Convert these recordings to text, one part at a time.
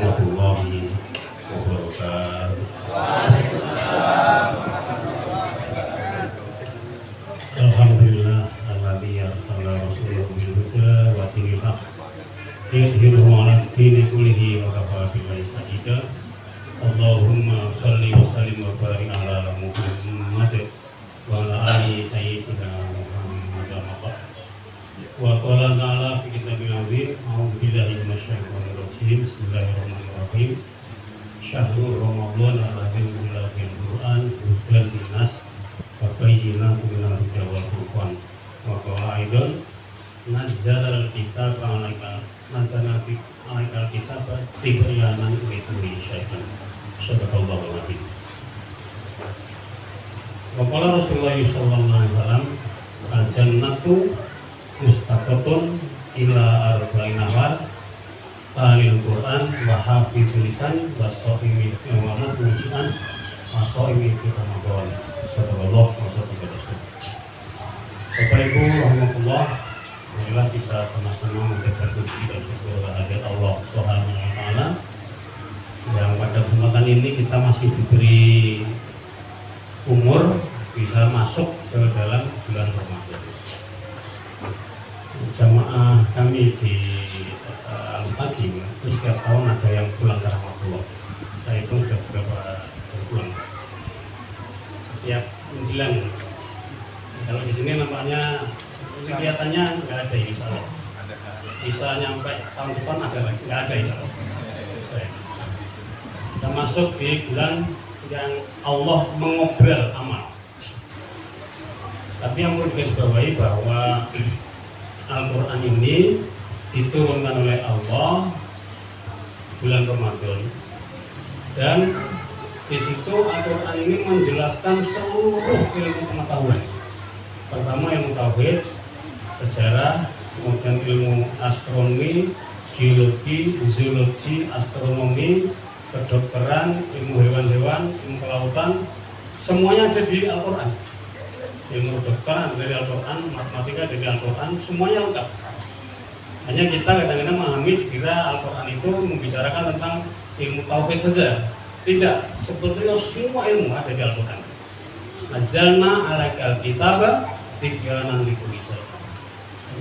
warahmatullahi wabarakatuh. Alhamdulillah alladzi arsala rasulahu bil huda wa dinil haqq liyudhhirahu 'ala dini kullihi wa kafa billahi shahida. Allahumma shalli wa sallim wa barik ala Muhammad wa ala ali sayyidina Muhammad wa qala ta'ala fi kitabil azim a'udzu billahi minasyaitonir rajim. Bismillahirrahmanirrahim. Syahrul Ramadan alladzi unzila fil Qur'an hudan linnas wa bayyinatin minal huda wal furqan. Wa qala aidan nazzala al-kitaba 'alaika al-kitaba tibyanan li kulli syai'in. Sadaqallahul azim. Wa qala Rasulullah sallallahu alaihi wasallam al-jannatu mustaqatun ila arba'in nahar Talil Quran wa hafizul lisan wa sha'imi wa mutlusan wa sha'imi fi Ramadan. Sallallahu alaihi wasallam. Bapak Ibu rahmatullah, marilah kita sama-sama menjaga puji dan syukur kehadirat Allah Subhanahu wa taala yang pada kesempatan ini kita masih diberi umur bisa masuk ke dalam bulan Ramadan. Jamaah kami di Al-Fatih itu setiap tahun ada yang pulang ke Rahmatullah. Saya itu sudah beberapa pulang setiap menjelang. Kalau di sini nampaknya kelihatannya nggak ada ini, insya Allah. Bisa nyampe tahun depan ada lagi, nggak ada insya Allah. Kita masuk di bulan yang Allah mengobrol amal. Tapi yang perlu digarisbawahi bahwa Al-Quran ini diturunkan oleh Allah bulan Ramadan, dan di situ Al-Quran ini menjelaskan seluruh ilmu pengetahuan. Pertama ilmu tauhid, sejarah, kemudian ilmu astronomi, geologi, zoologi, astronomi, kedokteran, ilmu hewan-hewan, ilmu kelautan, semuanya ada di Al-Quran. Ilmu kedokteran dari Al-Quran, matematika dari Al-Quran, semuanya lengkap. Hanya kita kadang-kadang memahami dikira Al-Quran itu membicarakan tentang ilmu tauhid saja. Tidak, sebetulnya semua ilmu ada di Al-Quran. Nazzalna 'alaikal kitaba tibyanan likulli syai'.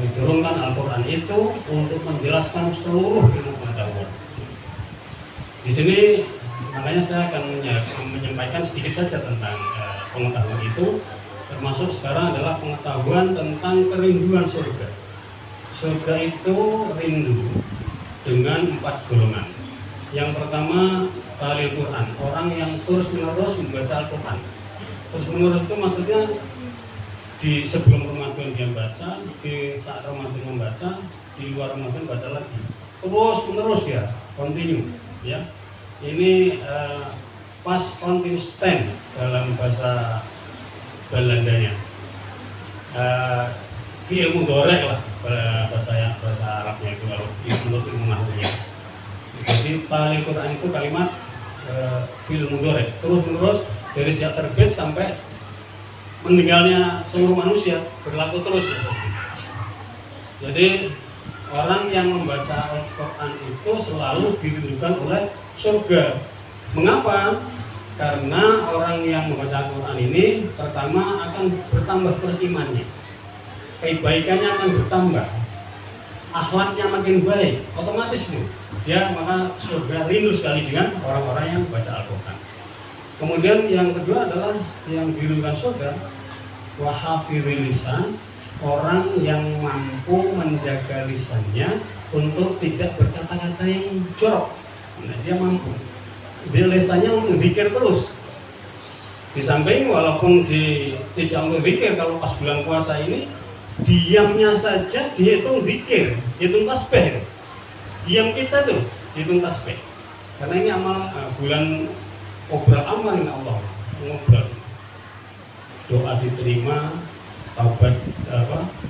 Diturunkan Al-Quran itu untuk menjelaskan seluruh ilmu pengetahuan. Di sini makanya saya akan menyampaikan sedikit saja tentang pengetahuan itu, termasuk sekarang adalah pengetahuan tentang kerinduan surga. Surga itu rindu dengan 4 golongan. Yang pertama talil Quran, orang yang terus-menerus membaca Al-Quran. Terus-menerus itu maksudnya di sebelum Ramadan dia baca, di saat Ramadan membaca, di luar Ramadan baca lagi. Terus-menerus ya, continue ya. Ini past continuous tense dalam bahasa Belandanya. Ilmu dorek lah bahasa Arabnya itu, kalau menurut ilmu nahwunya. Jadi talil Quran itu kalimat ilmu dorek, terus menerus dari sejak terbit sampai meninggalnya seluruh manusia, berlaku terus. Jadi orang yang membaca Al-Quran itu selalu dirindukan oleh surga. Mengapa? Karena orang yang membaca Al-Quran ini pertama akan bertambah berimannya, kebaikannya akan bertambah, akhlaknya makin baik, otomatis dia maka surga rindu sekali dengan orang-orang yang membaca Al-Quran. Kemudian yang kedua adalah yang dirindukan surga, wahafizil lisan, orang yang mampu menjaga lisannya untuk tidak berkata-kata yang jorok. Nah, dia mampu. Dia lisannya berzikir terus. Di samping walaupun tidak berzikir, kalau pas bulan puasa ini diamnya saja dihitung zikir, hitung tasbih. Diam kita tuh hitung tasbih. Karena ini amal bulan obrol amal ini Allah ngobrol. Doa diterima, taubat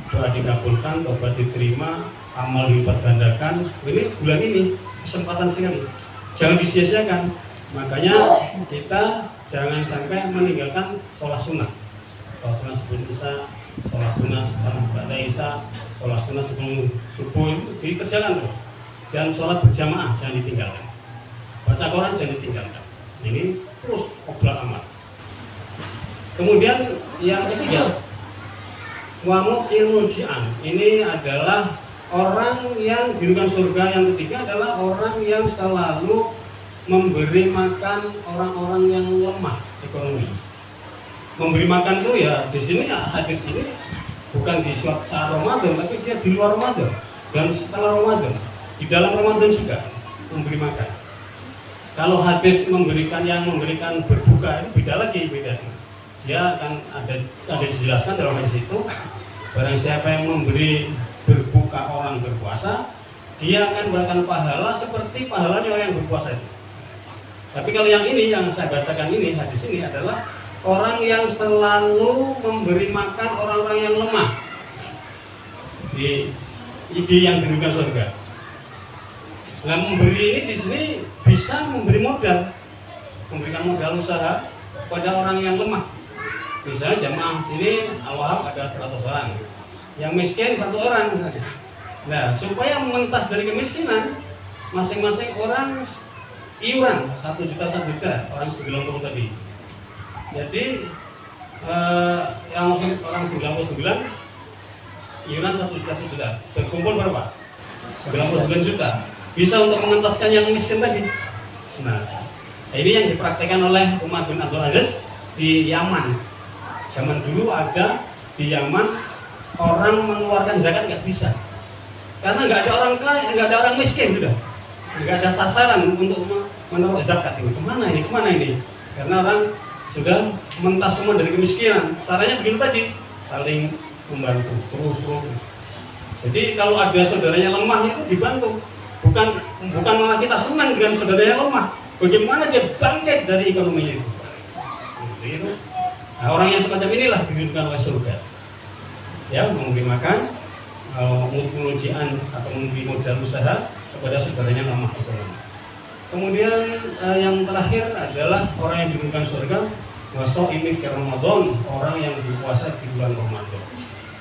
doa dikabulkan, taubat diterima, amal dipergandakan. Ini bulan ini kesempatan sekali. Jangan disia-siakan. Makanya kita jangan sampai meninggalkan sholat sunnah. Sholat sunnah sebelum isya, sholat sunnah setelah isya, sholat sunnah sebelum subuh itu dikerjakan. Dan sholat berjamaah jangan ditinggalkan. baca Quran jangan ditinggalkan. Ini terus obrol amal. Kemudian yang ketiga, wamuk ilmu jian. Ini adalah orang yang dirugikan surga. Yang ketiga adalah orang yang selalu memberi makan orang-orang yang lemah ekonomi. Memberi makan itu ya di sini ya, hadis ini bukan di saat Ramadan, tapi dia di luar Ramadan dan setelah Ramadan, di dalam Ramadan juga memberi makan. Kalau hadis memberikan berbuka itu beda lagi, beda. Dia akan ada dijelaskan dalam hadis itu, barang siapa yang memberi berbuka orang berpuasa, dia akan mendapatkan pahala seperti pahalanya orang yang berpuasa itu. Tapi kalau yang ini yang saya bacakan ini, hadis ini adalah orang yang selalu memberi makan orang-orang yang lemah di ide yang dirugikan surga. Nah, memberi ini di sini bisa memberi modal, memberikan modal usaha pada orang yang lemah. Misalnya jamaah sini Al-Wahab ada 100 orang, yang miskin 1 orang misalnya. Nah, supaya mengentas dari kemiskinan, masing-masing orang iuran 1 juta, orang 90 tadi. Jadi yang orang 99 iuran 1 juta, berkumpul berapa? 99 juta. Bisa untuk mengentaskan yang miskin tadi. Nah, ini yang dipraktekkan oleh Umar bin Abdul Aziz di Yaman. Zaman dulu ada di Yaman orang mengeluarkan zakat nggak bisa, karena nggak ada orang kaya, nggak ada orang miskin sudah, nggak ada sasaran untuk menaruh zakat ini. Kemana ini? Karena orang sudah mentas semua dari kemiskinan. Caranya begitu tadi, saling membantu terus. Jadi kalau ada saudaranya lemah itu dibantu, bukan malah kita senang dengan saudaranya lemah. Bagaimana dia bangkit dari ekonominya itu? Gitu. Nah, orang yang semacam inilah diridhokan oleh surga. Ya, memberi makan, pengujian atau memberi modal usaha kepada saudaranya lemah ekonomi. Kemudian yang terakhir adalah orang yang diridhokan surga, wasoimi fi Ramadan, orang yang berpuasa di bulan Ramadan.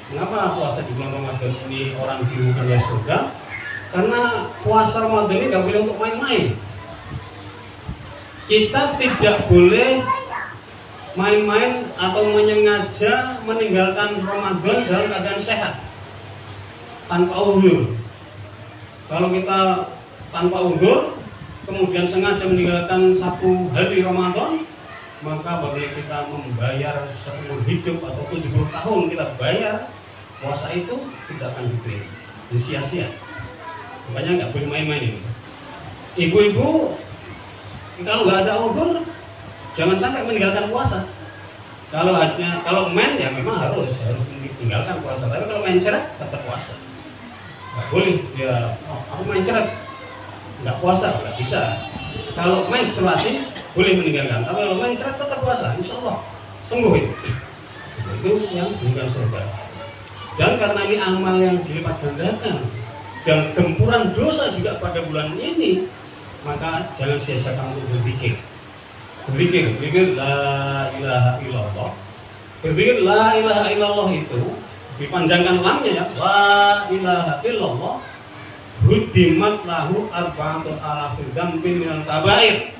Kenapa puasa di bulan Ramadan ini orang diridhokan oleh surga? Karena puasa Ramadan ini nggak boleh untuk main-main. Kita tidak boleh main-main atau menyengaja meninggalkan Ramadan dalam keadaan sehat tanpa uzur. Kalau kita tanpa uzur kemudian sengaja meninggalkan 1 hari Ramadan, maka boleh kita membayar seumur hidup atau 70 tahun kita bayar puasa itu tidak akan diterima, sia-sia. Makanya nggak boleh main-main ini. Ibu-ibu kalau nggak ada uzur jangan sampai meninggalkan puasa. Kalau main ya memang harus meninggalkan puasa. Tapi kalau main ceret tetap puasa. Nggak boleh dia aku main ceret nggak puasa, nggak bisa. Kalau menstruasi boleh meninggalkan. Tapi kalau main ceret tetap puasa. Insya Allah sembuh itu. Itu yang bukan surga. Dan karena ini amal yang dilipat gandakan dan gempuran dosa juga pada bulan ini, maka jangan sia-siakan untuk berpikir la ilaha illallah. Berpikir la ilaha illallah itu dipanjangkan lamnya ya, la ilaha illallah, hudimat lahu arba'atul alafir dzambin minal kabair.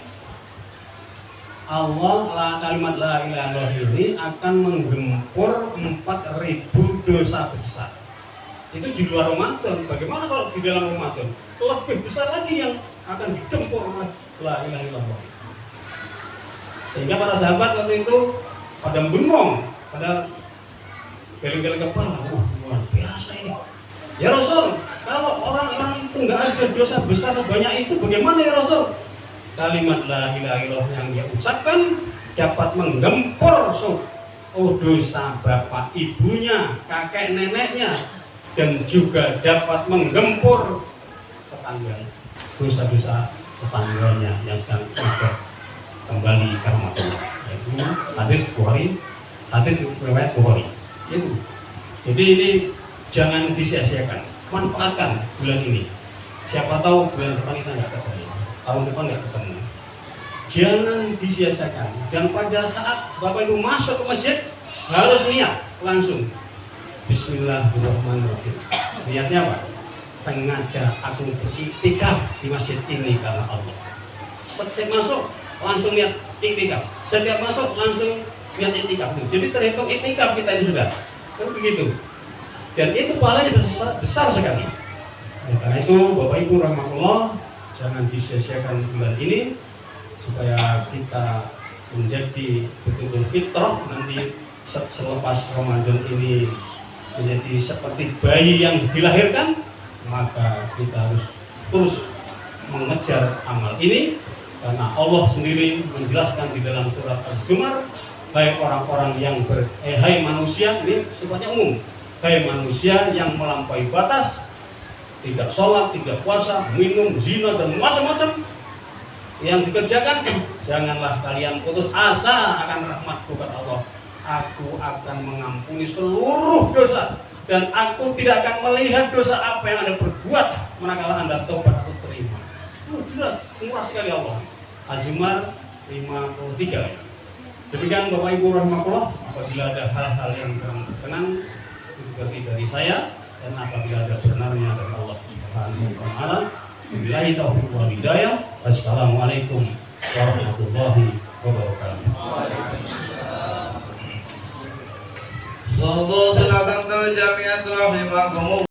Kalimat la ilaha illallah ini akan menggempur 4.000 dosa besar. Itu di luar Ramadan. Bagaimana kalau di dalam Ramadan? Lebih besar lagi yang akan digempur oleh la ilaha illallah. Sehingga para sahabat waktu itu pada bengong, pada geleng-geleng kepala, luar biasa ini. Ya Rasul, kalau orang-orang itu nggak ada dosa besar sebanyak itu, bagaimana ya Rasul? Kalimat la ilaha illallah yang dia ucapkan dapat menggempur dosa bapak ibunya, kakek neneknya, dan juga dapat menggempur tetangganya, dosa-dosa tetangganya yang sedang kembali ke Ramadan. Itu hadis Bukhari, hadis riwayat Bukhari. Itu. Jadi ini jangan disia-siakan, manfaatkan bulan ini. Siapa tahu bulan depan kita nggak ketemu, tahun depan nggak ketemu. Jangan disia-siakan. Dan pada saat Bapak Ibu masuk ke masjid harus niat langsung. Bismillahirrahmanirrahim. Niatnya apa? Sengaja aku beriktikaf di masjid ini karena Allah. setiap masuk langsung niat iktikaf, setiap masuk langsung niat iktikaf. Jadi terhitung iktikaf kita ini sudah. Kan begitu. Dan itu pahalanya besar sekali. Karena itu Bapak Ibu rahmatullah, jangan disia-siakan bulan ini supaya kita menjadi betul-betul fitrah nanti selepas Ramadan ini menjadi seperti bayi yang dilahirkan, maka kita harus terus mengejar amal ini karena Allah sendiri menjelaskan di dalam surat Az-Zumar, hai orang-orang yang hai manusia, ini sifatnya umum, hai manusia yang melampaui batas, tidak sholat, tidak puasa, minum, zina dan macam-macam yang dikerjakan, janganlah kalian putus asa akan rahmatku kata Allah. Aku akan mengampuni seluruh dosa dan aku tidak akan melihat dosa apa yang Anda berbuat manakala Anda tobat atau terima. Jelas, murah sekali Allah. Az-Zumar 53. Demikian Bapak Ibu rahmatullah, apabila ada hal-hal yang kurang berkenan itu berarti dari saya, dan apabila ada benarnya dari Allah Subhanahu wa taala. Wabillahi taufiq wal hidayah. Wassalamualaikum warahmatullahi wabarakatuh. Sallallahu alaihi wa sallam.